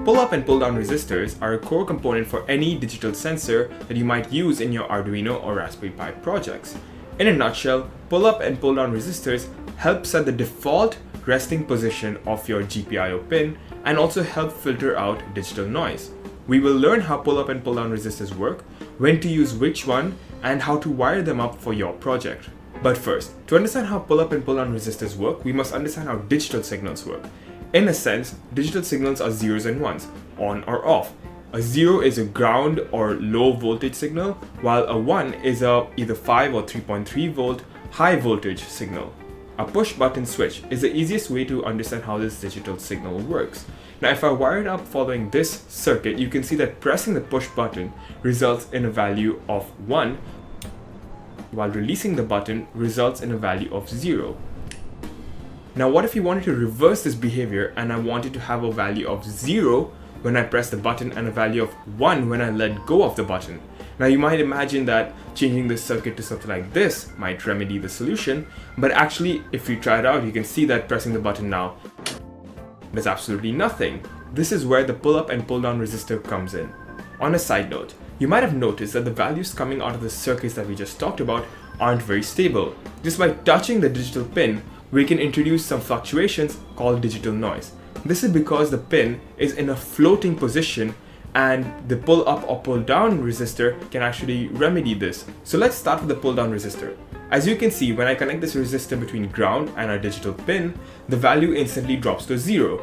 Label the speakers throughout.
Speaker 1: Pull-up and pull-down resistors are a core component for any digital sensor that you might use in your Arduino or Raspberry Pi projects. In a nutshell, pull-up and pull-down resistors help set the default resting position of your GPIO pin and also help filter out digital noise. We will learn how pull-up and pull-down resistors work, when to use which one, and how to wire them up for your project. But first, to understand how pull-up and pull-down resistors work, we must understand how digital signals work. In a sense, digital signals are zeros and ones, on or off. A 0 is a ground or low voltage signal, while a 1 is a either 5 or 3.3 volt high voltage signal. A push button switch is the easiest way to understand how this digital signal works. Now if I wire it up following this circuit, you can see that pressing the push button results in a value of 1, while releasing the button results in a value of 0. Now what if you wanted to reverse this behavior and I wanted to have a value of 0 when I press the button and a value of 1 when I let go of the button? Now you might imagine that changing this circuit to something like this might remedy the solution, but actually if you try it out, you can see that pressing the button now does absolutely nothing. This is where the pull-up and pull-down resistor comes in. On a side note, you might have noticed that the values coming out of the circuits that we just talked about aren't very stable. Just by touching the digital pin, we can introduce some fluctuations called digital noise. This is because the pin is in a floating position and the pull up or pull down resistor can actually remedy this. So let's start with the pull down resistor. As you can see, when I connect this resistor between ground and our digital pin, the value instantly drops to 0.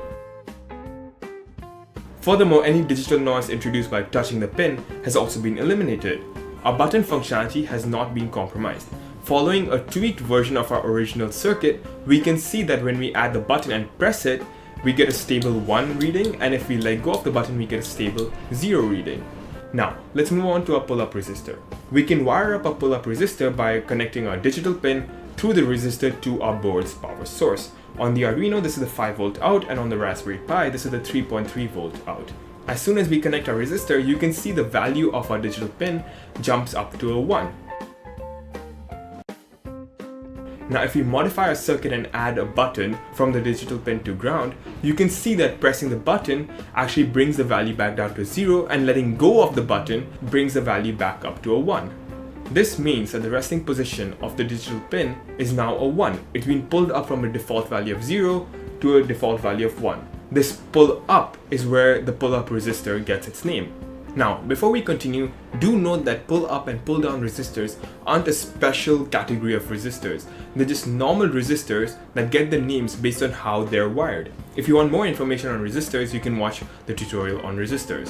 Speaker 1: Furthermore, any digital noise introduced by touching the pin has also been eliminated. Our button functionality has not been compromised. Following a tweaked version of our original circuit, we can see that when we add the button and press it, we get a stable 1 reading, and if we let go of the button, we get a stable 0 reading. Now, let's move on to our pull-up resistor. We can wire up a pull-up resistor by connecting our digital pin through the resistor to our board's power source. On the Arduino, this is the 5 volt out, and on the Raspberry Pi, this is the 3.3 volt out. As soon as we connect our resistor, you can see the value of our digital pin jumps up to a 1. Now if we modify our circuit and add a button from the digital pin to ground, you can see that pressing the button actually brings the value back down to 0, and letting go of the button brings the value back up to a 1. This means that the resting position of the digital pin is now a 1. It's been pulled up from a default value of 0 to a default value of 1. This pull up is where the pull up resistor gets its name. Now, before we continue, do note that pull-up and pull-down resistors aren't a special category of resistors. They're just normal resistors that get their names based on how they're wired. If you want more information on resistors, you can watch the tutorial on resistors.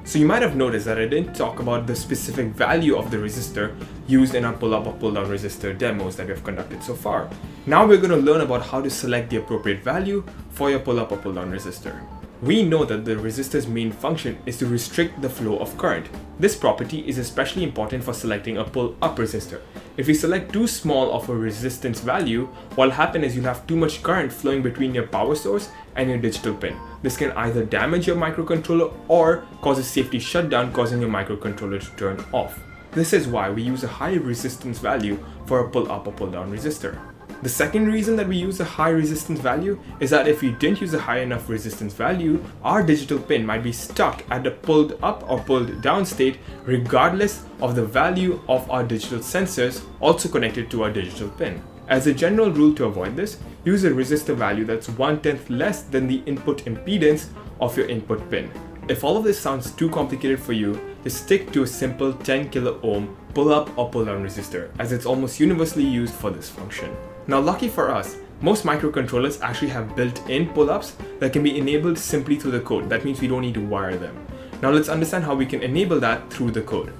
Speaker 1: So you might have noticed that I didn't talk about the specific value of the resistor used in our pull-up or pull-down resistor demos that we have conducted so far. Now we're going to learn about how to select the appropriate value for your pull-up or pull-down resistor. We know that the resistor's main function is to restrict the flow of current. This property is especially important for selecting a pull-up resistor. If you select too small of a resistance value, what will happen is you'll have too much current flowing between your power source and your digital pin. This can either damage your microcontroller or cause a safety shutdown, causing your microcontroller to turn off. This is why we use a high resistance value for a pull-up or pull-down resistor. The second reason that we use a high resistance value is that if we didn't use a high enough resistance value, our digital pin might be stuck at the pulled up or pulled down state regardless of the value of our digital sensors also connected to our digital pin. As a general rule to avoid this, use a resistor value that's 1/10 less than the input impedance of your input pin. If all of this sounds too complicated for you, just stick to a simple 10 kilo ohm pull up or pull down resistor, as it's almost universally used for this function. Now lucky for us, most microcontrollers actually have built-in pull-ups that can be enabled simply through the code. That means we don't need to wire them. Now let's understand how we can enable that through the code.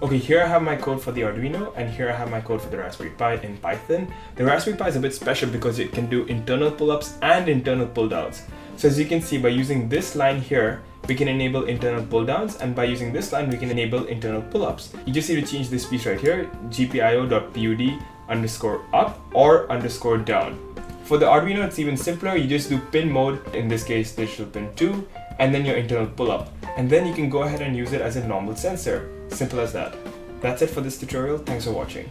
Speaker 1: Okay, here I have my code for the Arduino, and here I have my code for the Raspberry Pi in Python. The Raspberry Pi is a bit special because it can do internal pull-ups and internal pull-downs. So as you can see, by using this line here, we can enable internal pull-downs, and by using this line, we can enable internal pull-ups. You just need to change this piece right here, gpio.pud_up or _down. For the Arduino, it's even simpler. You just do pin mode, in this case, digital pin 2, and then your internal pull-up. And then you can go ahead and use it as a normal sensor. Simple as that. That's it for this tutorial. Thanks for watching.